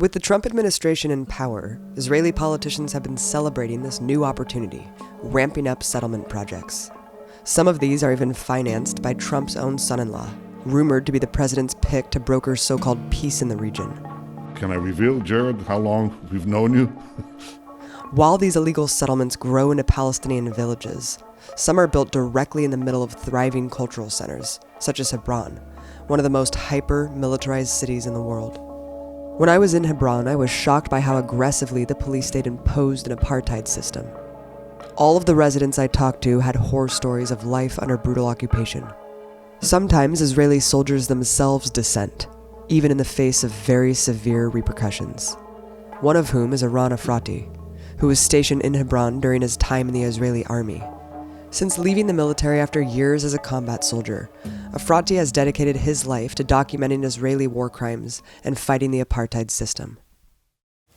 With the Trump administration in power, Israeli politicians have been celebrating this new opportunity, ramping up settlement projects. Some of these are even financed by Trump's own son-in-law, rumored to be the president's pick to broker so-called peace in the region. Can I reveal, Jared, how long we've known you? While these illegal settlements grow into Palestinian villages, some are built directly in the middle of thriving cultural centers, such as Hebron, one of the most hyper-militarized cities in the world. When I was in Hebron, I was shocked by how aggressively the police state imposed an apartheid system. All of the residents I talked to had horror stories of life under brutal occupation. Sometimes Israeli soldiers themselves dissent, even in the face of very severe repercussions. One of whom is Eran Efrati, who was stationed in Hebron during his time in the Israeli army. Since leaving the military after years as a combat soldier, Efrati has dedicated his life to documenting Israeli war crimes and fighting the apartheid system.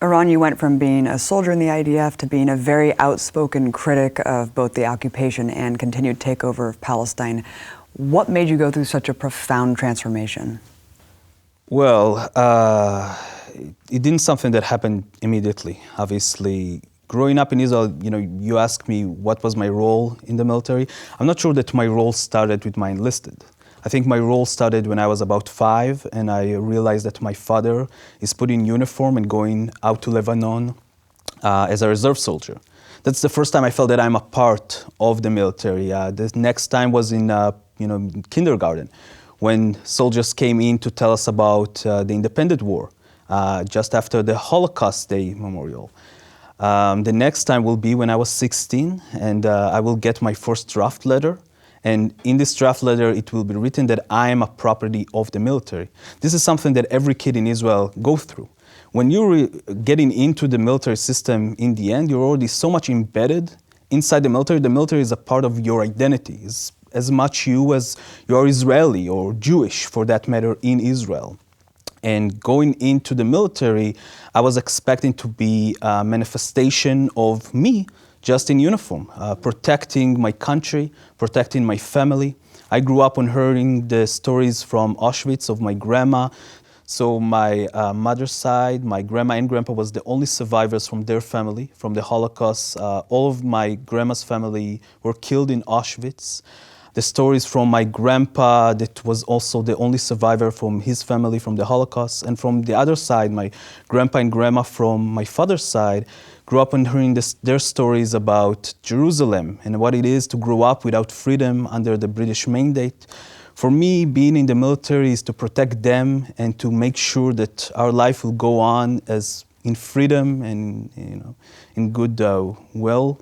Eran, you went from being a soldier in the IDF to being a very outspoken critic of both the occupation and continued takeover of Palestine. What made you go through such a profound transformation? Well, it didn't something that happened immediately. Obviously, growing up in Israel, you ask me what was my role in the military. I'm not sure that my role started with my enlisted. I think my role started when I was about 5, and I realized that my father is putting uniform and going out to Lebanon as a reserve soldier. That's the first time I felt that I'm a part of the military. The next time was in kindergarten, when soldiers came in to tell us about the Independent War, just after the Holocaust Day Memorial. The next time will be when I was 16, and I will get my first draft letter. And in this draft letter, it will be written that I am a property of the military. This is something that every kid in Israel goes through. When you're getting into the military system, in the end, you're already so much embedded inside the military. The military is a part of your identity. It's as much you as you're Israeli or Jewish, for that matter, in Israel. And going into the military, I was expecting to be a manifestation of me, just in uniform, protecting my country, protecting my family. I grew up on hearing the stories from Auschwitz of my grandma. So my mother's side, my grandma and grandpa was the only survivors from their family, from the Holocaust. All of my grandma's family were killed in Auschwitz. The stories from my grandpa, that was also the only survivor from his family from the Holocaust. And from the other side, my grandpa and grandma from my father's side grew up on hearing their stories about Jerusalem and what it is to grow up without freedom under the British mandate. For me, being in the military is to protect them and to make sure that our life will go on as in freedom and in good will.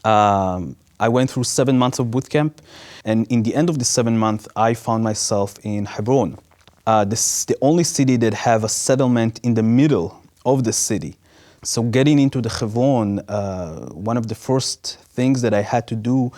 I went through 7 months of boot camp, and in the end of the 7 months, I found myself in Hebron. This is the only city that have a settlement in the middle of the city. So getting into the Hebron, one of the first things that I had to do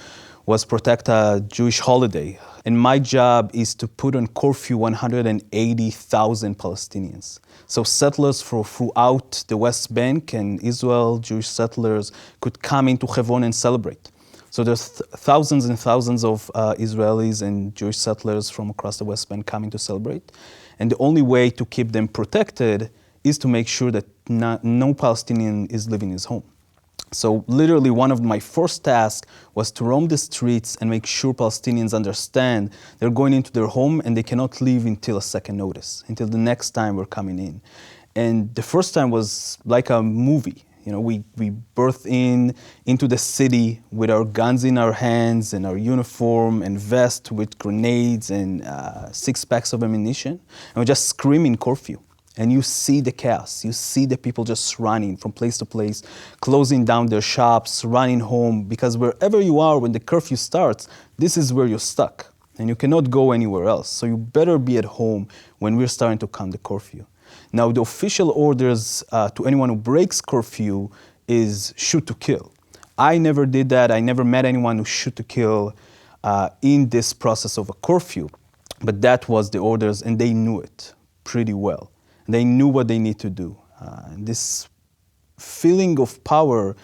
was protect a Jewish holiday. And my job is to put on curfew 180,000 Palestinians. So settlers throughout the West Bank and Israel, Jewish settlers, could come into Hebron and celebrate. So there's thousands and thousands of Israelis and Jewish settlers from across the West Bank coming to celebrate. And the only way to keep them protected is to make sure that no Palestinian is leaving his home. So literally one of my first tasks was to roam the streets and make sure Palestinians understand they're going into their home and they cannot leave until a second notice, until the next time we're coming in. And the first time was like a movie. We birthed into the city with our guns in our hands and our uniform and vest with grenades and 6 packs of ammunition. And we're just screaming curfew. And you see the chaos. You see the people just running from place to place, closing down their shops, running home, because wherever you are when the curfew starts, this is where you're stuck. And you cannot go anywhere else. So you better be at home when we're starting to come the curfew. Now, the official orders to anyone who breaks curfew is shoot to kill. I never did that. I never met anyone who shoot to kill in this process of a curfew. But that was the orders, and they knew it pretty well. They knew what they need to do. This feeling of power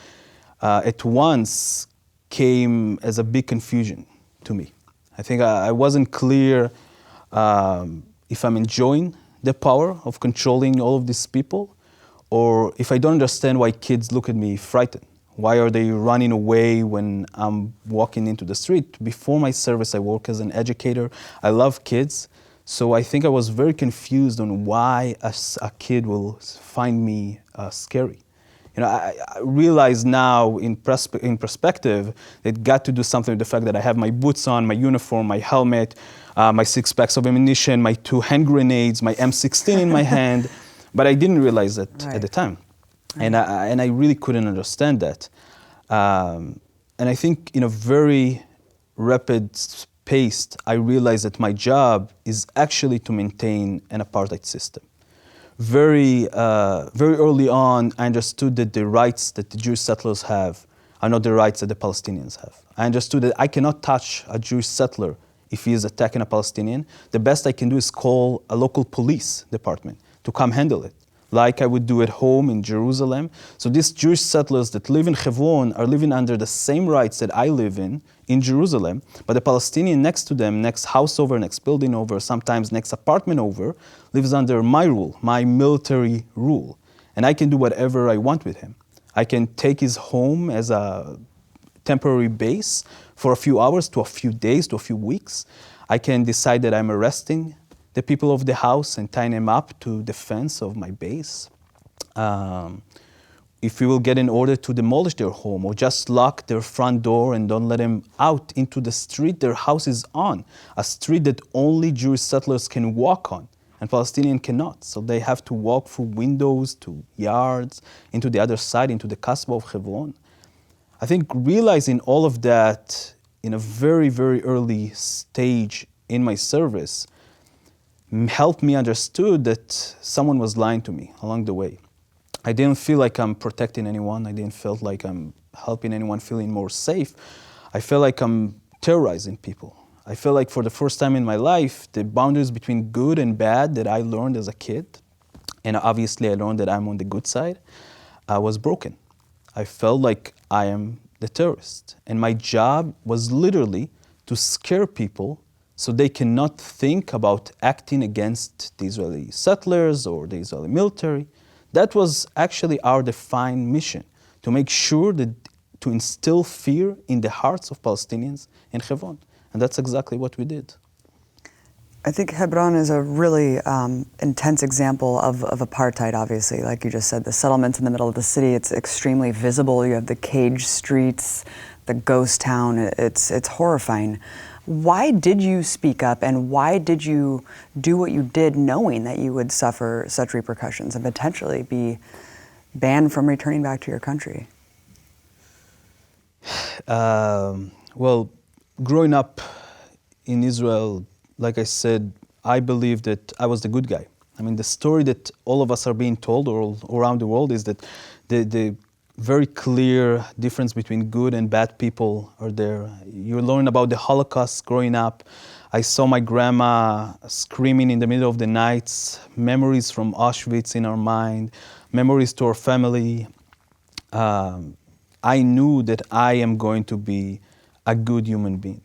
at once came as a big confusion to me. I think I wasn't clear if I'm enjoying the power of controlling all of these people, or if I don't understand why kids look at me frightened. Why are they running away when I'm walking into the street? Before my service, I work as an educator. I love kids. So I think I was very confused on why a kid will find me scary. You know, I realize now in perspective, it got to do something with the fact that I have my boots on, my uniform, my helmet, my 6 packs of ammunition, my 2 hand grenades, my M16 in my hand. But I didn't realize that at the time. Right. And I really couldn't understand that. And I think in a very rapid pace, I realized that my job is actually to maintain an apartheid system. Very early on, I understood that the rights that the Jewish settlers have are not the rights that the Palestinians have. I understood that I cannot touch a Jewish settler if he is attacking a Palestinian. The best I can do is call a local police department to come handle it, like I would do at home in Jerusalem. So these Jewish settlers that live in Hebron are living under the same rights that I live in Jerusalem, but the Palestinian next to them, next house over, next building over, sometimes next apartment over, lives under my rule, my military rule. And I can do whatever I want with him. I can take his home as a temporary base for a few hours to a few days to a few weeks. I can decide that I'm arresting the people of the house and tying them up to the fence of my base. If we will get an order to demolish their home or just lock their front door and don't let them out into the street their house is on, a street that only Jewish settlers can walk on and Palestinians cannot. So they have to walk through windows to yards, into the other side, into the Kasbah of Hebron. I think realizing all of that in a very, very early stage in my service helped me understood that someone was lying to me along the way. I didn't feel like I'm protecting anyone. I didn't feel like I'm helping anyone feeling more safe. I feel like I'm terrorizing people. I feel like for the first time in my life, the boundaries between good and bad that I learned as a kid, and obviously I learned that I'm on the good side, was broken. I felt like I am the terrorist. And my job was literally to scare people so they cannot think about acting against the Israeli settlers or the Israeli military. That was actually our defined mission, to make sure that to instill fear in the hearts of Palestinians in Hebron. And that's exactly what we did. I think Hebron is a really intense example of apartheid, obviously. Like you just said, the settlements in the middle of the city, it's extremely visible. You have the cage streets, the ghost town. It's horrifying. Why did you speak up and why did you do what you did knowing that you would suffer such repercussions and potentially be banned from returning back to your country? Well, growing up in Israel, like I said, I believe that I was the good guy. I mean, the story that all of us are being told all around the world is that the very clear difference between good and bad people are there. You learn about the Holocaust growing up. I saw my grandma screaming in the middle of the nights, memories from Auschwitz in our mind, memories to our family. I knew that I am going to be a good human being.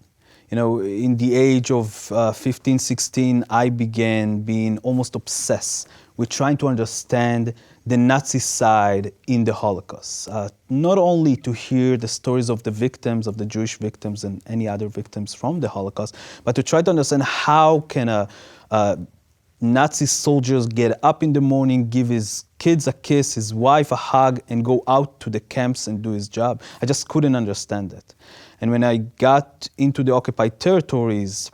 You know, in the age of 15, 16, I began being almost obsessed with trying to understand the Nazi side in the Holocaust. Not only to hear the stories of the victims, of the Jewish victims and any other victims from the Holocaust, but to try to understand how can a Nazi soldiers get up in the morning, give his kids a kiss, his wife a hug, and go out to the camps and do his job. I just couldn't understand that. And when I got into the occupied territories,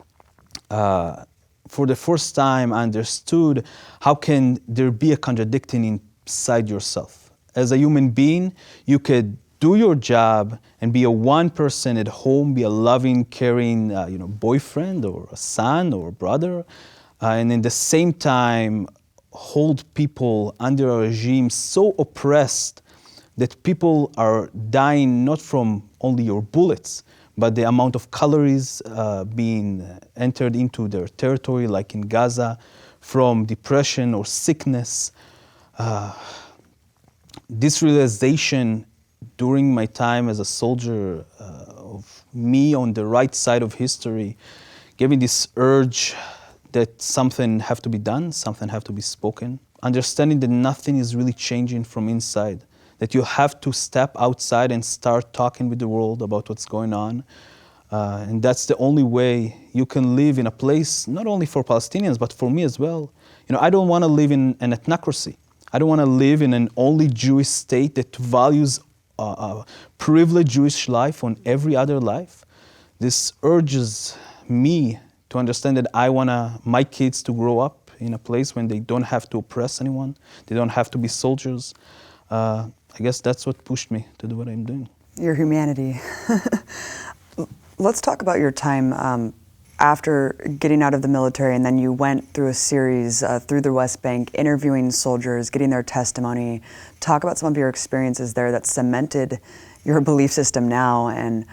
for the first time I understood how can there be a contradiction inside yourself. As a human being, you could do your job and be a one person at home, be a loving, caring boyfriend or a son or a brother, and in the same time hold people under a regime so oppressed that people are dying not from only your bullets, but the amount of calories being entered into their territory, like in Gaza, from depression or sickness. This realization during my time as a soldier of me on the right side of history gave me this urge that something have to be done, something have to be spoken. understanding that nothing is really changing from inside, that you have to step outside and start talking with the world about what's going on. And that's the only way you can live in a place, not only for Palestinians, but for me as well. You know, I don't want to live in an ethnocracy. I don't want to live in an only Jewish state that values privileged Jewish life on every other life. This urges me to understand that I want my kids to grow up in a place when they don't have to oppress anyone, they don't have to be soldiers. I guess that's what pushed me to do what I'm doing. Your humanity. Let's talk about your time after getting out of the military, and then you went through a series through the West Bank, interviewing soldiers, getting their testimony. Talk about some of your experiences there that cemented your belief system now and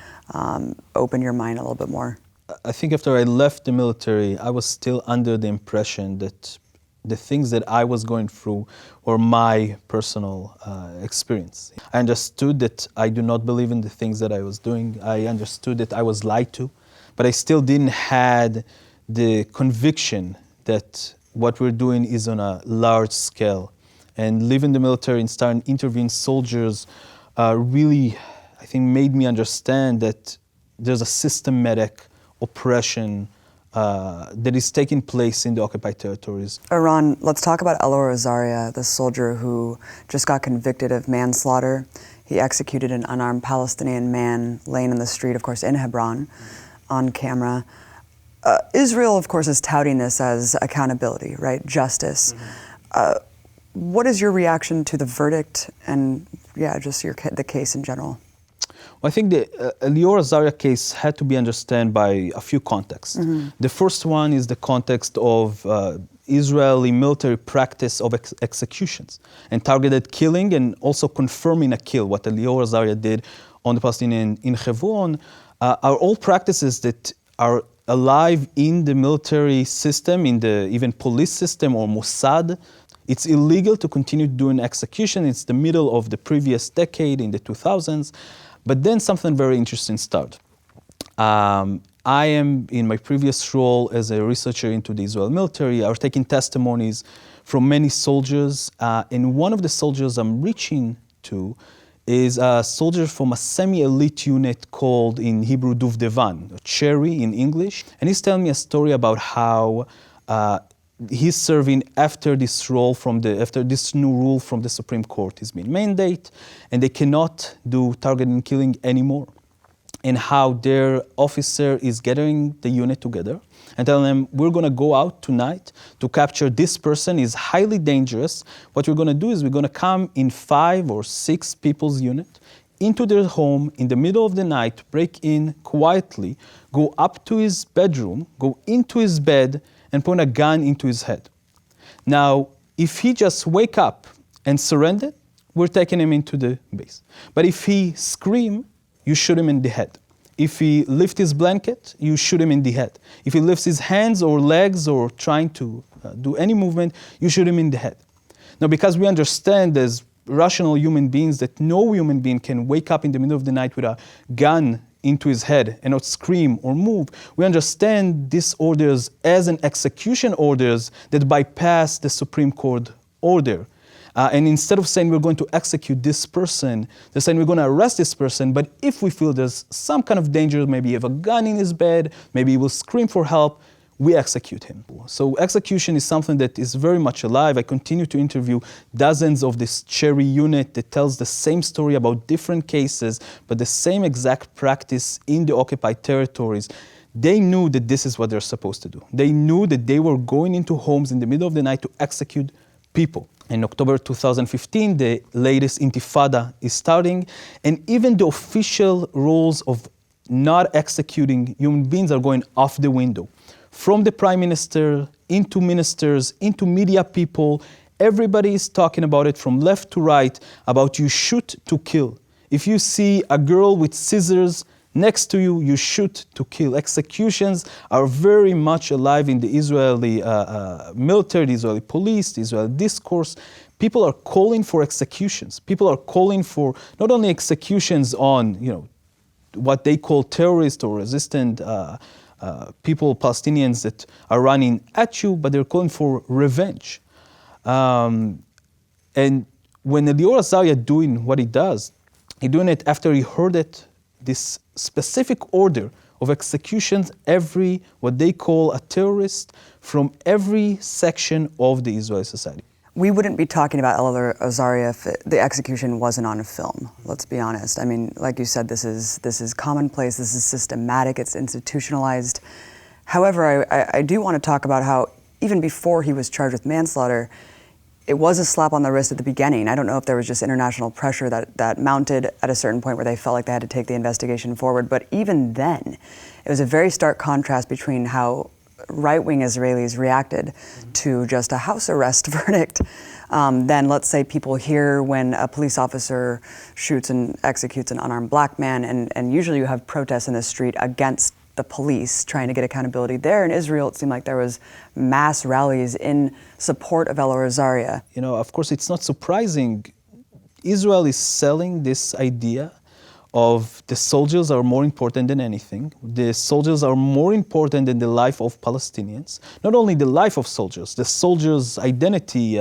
opened your mind a little bit more. I think after I left the military, I was still under the impression that the things that I was going through were my personal experience. I understood that I do not believe in the things that I was doing. I understood that I was lied to, but I still didn't have the conviction that what we're doing is on a large scale. And leaving the military and starting interviewing soldiers really, I think, made me understand that there's a systematic oppression that is taking place in the occupied territories. Eran, let's talk about Elor Azaria, the soldier who just got convicted of manslaughter. He executed an unarmed Palestinian man laying in the street, of course, in Hebron, on camera. Israel, of course, is touting this as accountability, right? Justice. Mm-hmm. What is your reaction to the verdict and, just the case in general? Well, I think the Elor Azaria case had to be understood by a few contexts. Mm-hmm. The first one is the context of Israeli military practice of executions and targeted killing, and also confirming a kill. What Elor Azaria did on the Palestinian in Hebron are all practices that are alive in the military system, in the even police system or Mossad. It's illegal to continue doing execution. It's the middle of the previous decade, in the 2000s. But then something very interesting started. I am, in my previous role as a researcher into the Israeli military, I was taking testimonies from many soldiers. And one of the soldiers I'm reaching to is a soldier from a semi-elite unit called, in Hebrew, Duvdevan, Cherry in English. And he's telling me a story about how he's serving after this new rule from the Supreme Court has been mandated, and they cannot do targeting and killing anymore. And how their officer is gathering the unit together and telling them, we're going to go out tonight to capture this person. Is highly dangerous. What we're going to do is we're going to come in 5 or 6 people's unit into their home in the middle of the night, break in quietly, go up to his bedroom, go into his bed, and point a gun into his head. Now, if he just wake up and surrender, we're taking him into the base. But if he scream, you shoot him in the head. If he lift his blanket, you shoot him in the head. If he lifts his hands or legs or trying to do any movement, you shoot him in the head. Now, because we understand as rational human beings that no human being can wake up in the middle of the night with a gun into his head and not scream or move, we understand these orders as an execution orders that bypass the Supreme Court order. And instead of saying we're going to execute this person, they're saying we're going to arrest this person, but if we feel there's some kind of danger, maybe he have a gun in his bed, maybe he will scream for help, we execute him. So execution is something that is very much alive. I continue to interview dozens of this Cherry unit that tells the same story about different cases, but the same exact practice in the occupied territories. They knew that this is what they're supposed to do. They knew that they were going into homes in the middle of the night to execute people. In October 2015, the latest intifada is starting, and even the official rules of not executing human beings are going off the window. From the prime minister, into ministers, into media people, everybody is talking about it from left to right, about you shoot to kill. If you see a girl with scissors next to you, you shoot to kill. Executions are very much alive in the Israeli military, the Israeli police, the Israeli discourse. People are calling for executions. People are calling for not only executions on, what they call terrorist or resistant people, Palestinians that are running at you, but they're calling for revenge. And when Elior Azaria doing what he does, he doing it after he heard it, this specific order of executions every, what they call a terrorist, from every section of the Israeli society. We wouldn't be talking about Elior Azaria if the execution wasn't on a film, let's be honest. I mean, like you said, this is commonplace, this is systematic, it's institutionalized. However, I do want to talk about how even before he was charged with manslaughter, it was a slap on the wrist at the beginning. I don't know if there was just international pressure that mounted at a certain point where they felt like they had to take the investigation forward, but even then, it was a very stark contrast between how right-wing Israelis reacted to just a house arrest verdict. Then let's say people hear when a police officer shoots and executes an unarmed black man, and usually you have protests in the street against the police trying to get accountability. There in Israel, it seemed like there was mass rallies in support of Elior Azaria. You know, of course, it's not surprising. Israel is selling this idea of the soldiers are more important than anything. The soldiers are more important than the life of Palestinians. Not only the life of soldiers, the soldiers' identity,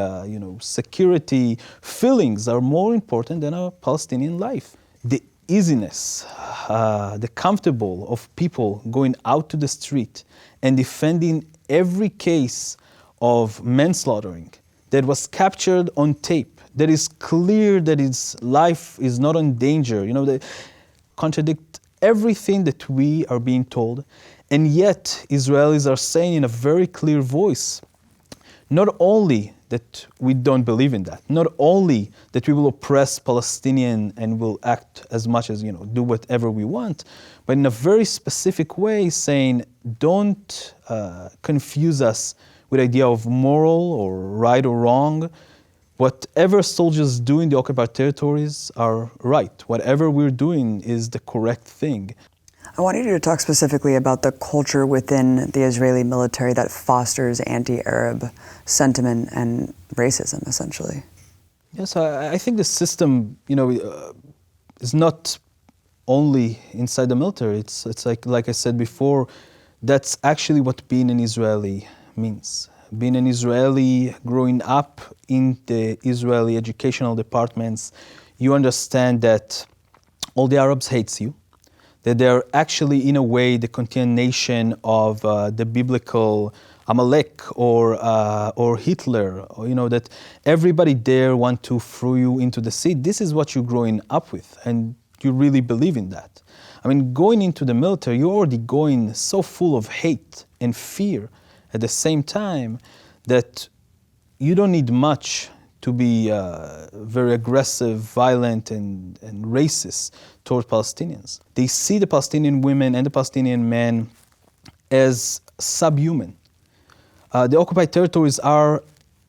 security, feelings are more important than a Palestinian life. The easiness, the comfortable of people going out to the street and defending every case of manslaughtering that was captured on tape, that is clear that his life is not in danger, they contradict everything that we are being told. And yet, Israelis are saying in a very clear voice, not only that we don't believe in that, not only that we will oppress Palestinian and will act as much as, do whatever we want, but in a very specific way saying, don't confuse us with the idea of moral or right or wrong. Whatever soldiers do in the occupied territories are right. Whatever we're doing is the correct thing. I wanted you to talk specifically about the culture within the Israeli military that fosters anti-Arab sentiment and racism, essentially. Yes, I think the system, is not only inside the military. It's like I said before, that's actually what being an Israeli means. Being an Israeli, growing up in the Israeli educational departments, you understand that all the Arabs hate you, that they're actually, in a way, the continuation of the biblical Amalek or Hitler, that everybody there want to throw you into the sea. This is what you're growing up with, and you really believe in that. I mean, going into the military, you're already going so full of hate and fear at the same time that you don't need much to be very aggressive, violent, and racist toward Palestinians. They see the Palestinian women and the Palestinian men as subhuman. The occupied territories are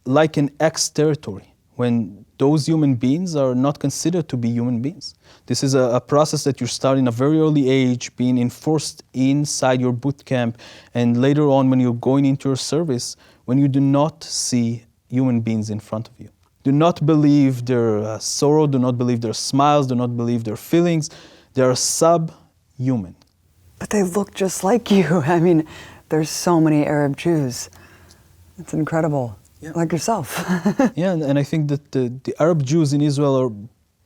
like an ex-territory when those human beings are not considered to be human beings. This is a process that you start in a very early age, being enforced inside your boot camp, and later on when you're going into your service, when you do not see human beings in front of you. Do not believe their sorrow, do not believe their smiles, do not believe their feelings. They are subhuman. But they look just like you. I mean, there's so many Arab Jews. It's incredible. Yeah. Like yourself. Yeah, and I think that the Arab Jews in Israel are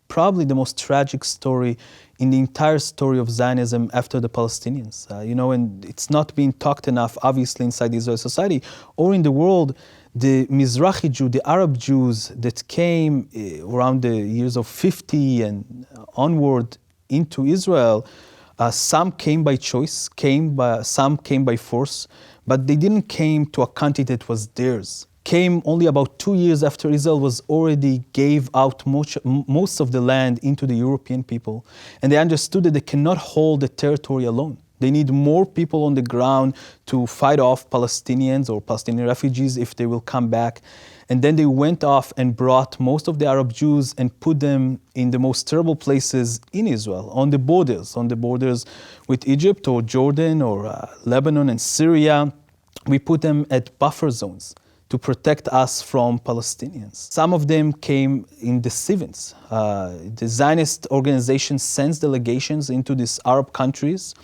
probably the most tragic story in the entire story of Zionism after the Palestinians. And it's not being talked enough, obviously, inside the Israeli society or in the world. The Mizrahi Jew, the Arab Jews that came around the years of 50 and onward into Israel, some came by choice, some came by force, but they didn't came to a country that was theirs. Came only about 2 years after Israel was already gave out most of the land into the European people. And they understood that they cannot hold the territory alone. They need more people on the ground to fight off Palestinians or Palestinian refugees if they will come back. And then they went off and brought most of the Arab Jews and put them in the most terrible places in Israel, on the borders with Egypt or Jordan or Lebanon and Syria. We put them at buffer zones to protect us from Palestinians. Some of them came in the 70s. The Zionist organization sends delegations into these Arab countries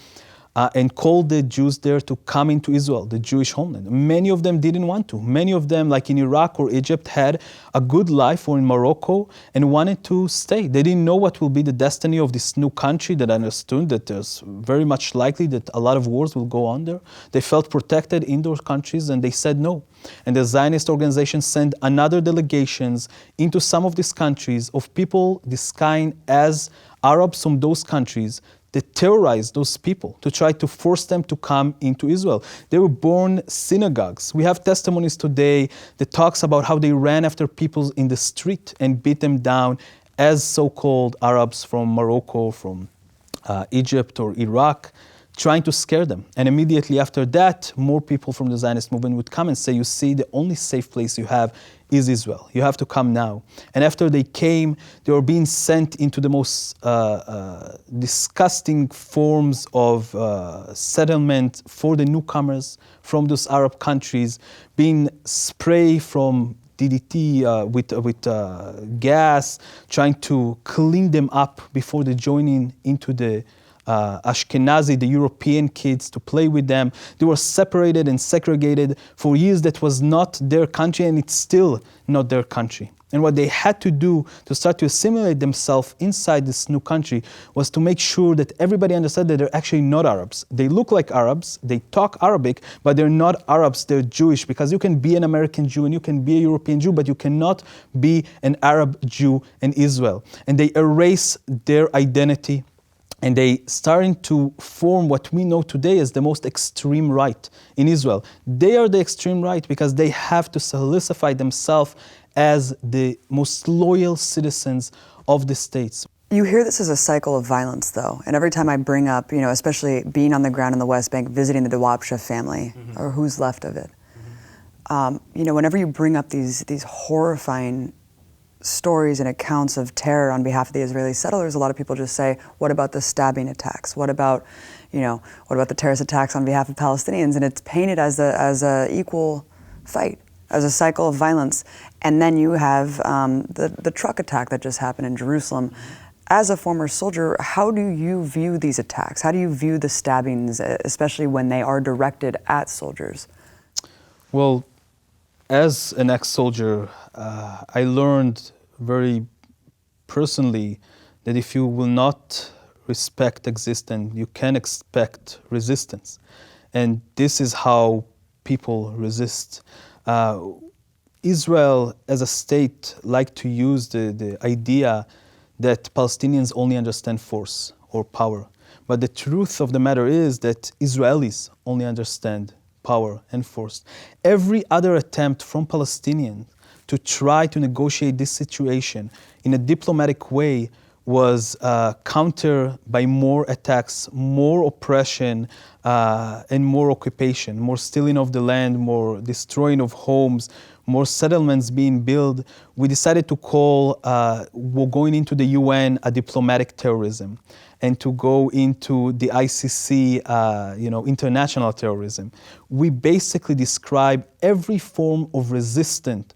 and called the Jews there to come into Israel, the Jewish homeland. Many of them didn't want to. Many of them, like in Iraq or Egypt, had a good life, or in Morocco, and wanted to stay. They didn't know what will be the destiny of this new country that understood that there's very much likely that a lot of wars will go on there. They felt protected in those countries, and they said no. And the Zionist organization sent another delegations into some of these countries of people disguised as Arabs from those countries that terrorized those people to try to force them to come into Israel. They were born synagogues. We have testimonies today that talks about how they ran after people in the street and beat them down as so-called Arabs from Morocco, from Egypt or Iraq, trying to scare them. And immediately after that, more people from the Zionist movement would come and say, you see, the only safe place you have is Israel. You have to come now. And after they came, they were being sent into the most disgusting forms of settlement for the newcomers from those Arab countries, being sprayed from DDT with gas, trying to clean them up before they joining into the Ashkenazi, the European kids, to play with them. They were separated and segregated for years. That was not their country, and it's still not their country. And what they had to do to start to assimilate themselves inside this new country was to make sure that everybody understood that they're actually not Arabs. They look like Arabs, they talk Arabic, but they're not Arabs, they're Jewish, because you can be an American Jew and you can be a European Jew, but you cannot be an Arab Jew in Israel. And they erase their identity, and they starting to form what we know today as the most extreme right in Israel. They are the extreme right because they have to solidify themselves as the most loyal citizens of the states. You hear this as a cycle of violence, though, and every time I bring up, especially being on the ground in the West Bank, visiting the Dawabsha family, or who's left of it, whenever you bring up these horrifying stories and accounts of terror on behalf of the Israeli settlers, a lot of people just say, what about the stabbing attacks? What about the terrorist attacks on behalf of Palestinians? And it's painted as a equal fight, as a cycle of violence. And then you have the truck attack that just happened in Jerusalem. As a former soldier, how do you view these attacks? How do you view the stabbings, especially when they are directed at soldiers? Well, as an ex-soldier, I learned very personally that if you will not respect existence, you can expect resistance. And this is how people resist. Israel as a state like to use the idea that Palestinians only understand force or power. But the truth of the matter is that Israelis only understand power and force. Every other attempt from Palestinians to try to negotiate this situation in a diplomatic way was countered by more attacks, more oppression, and more occupation, more stealing of the land, more destroying of homes, more settlements being built. We decided to call going into the UN a diplomatic terrorism, and to go into the ICC, international terrorism. We basically describe every form of resistance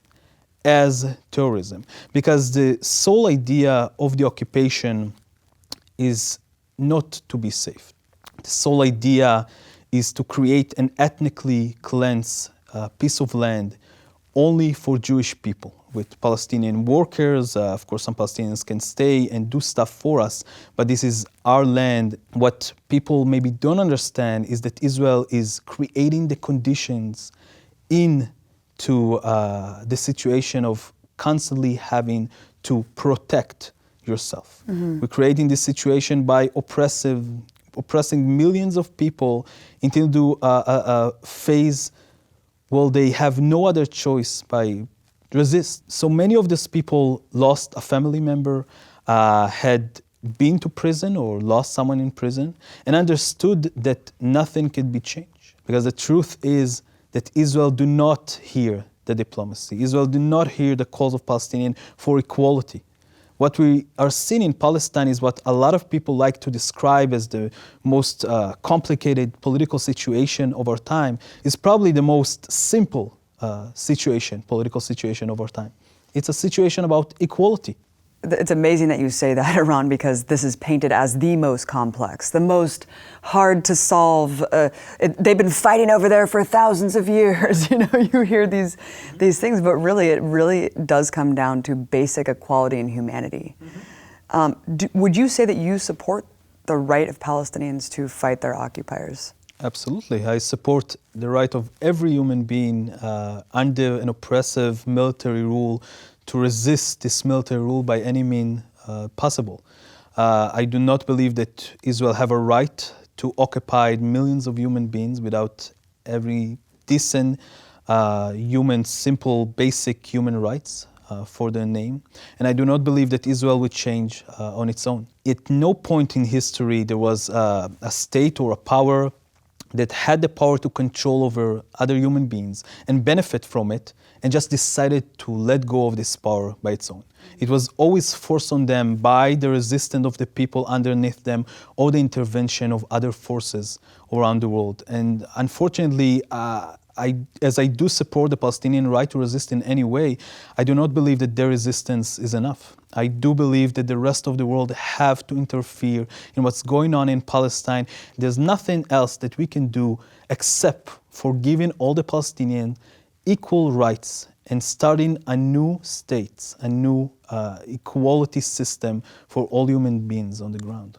as terrorism, because the sole idea of the occupation is not to be safe. The sole idea is to create an ethnically cleansed piece of land only for Jewish people, with Palestinian workers. Of course, some Palestinians can stay and do stuff for us, but this is our land. What people maybe don't understand is that Israel is creating the conditions into the situation of constantly having to protect yourself. We're creating this situation by oppressing millions of people into a phase where they have no other choice by resist. So many of these people lost a family member, had been to prison or lost someone in prison, and understood that nothing could be changed. Because the truth is that Israel do not hear the diplomacy. Israel do not hear the calls of Palestinians for equality. What we are seeing in Palestine is what a lot of people like to describe as the most complicated political situation of our time, is probably the most simple political situation of our time. It's a situation about equality. it's amazing that you say that, Eran, because this is painted as the most complex, the most hard to solve. They've been fighting over there for thousands of years. You know, you hear these things, but really, it really does come down to basic equality and humanity. Would you say that you support the right of Palestinians to fight their occupiers? Absolutely. I support the right of every human being under an oppressive military rule to resist this military rule by any means possible. I do not believe that Israel have a right to occupy millions of human beings without every decent human, simple, basic human rights for their name. And I do not believe that Israel would change on its own. At no point in history there was a state or a power that had the power to control over other human beings and benefit from it, and just decided to let go of this power by its own. It was always forced on them by the resistance of the people underneath them or the intervention of other forces around the world. And unfortunately, as I do support the Palestinian right to resist in any way, I do not believe that their resistance is enough. I do believe that the rest of the world have to interfere in what's going on in Palestine. There's nothing else that we can do except for giving all the Palestinians equal rights and starting a new state, a new equality system for all human beings on the ground.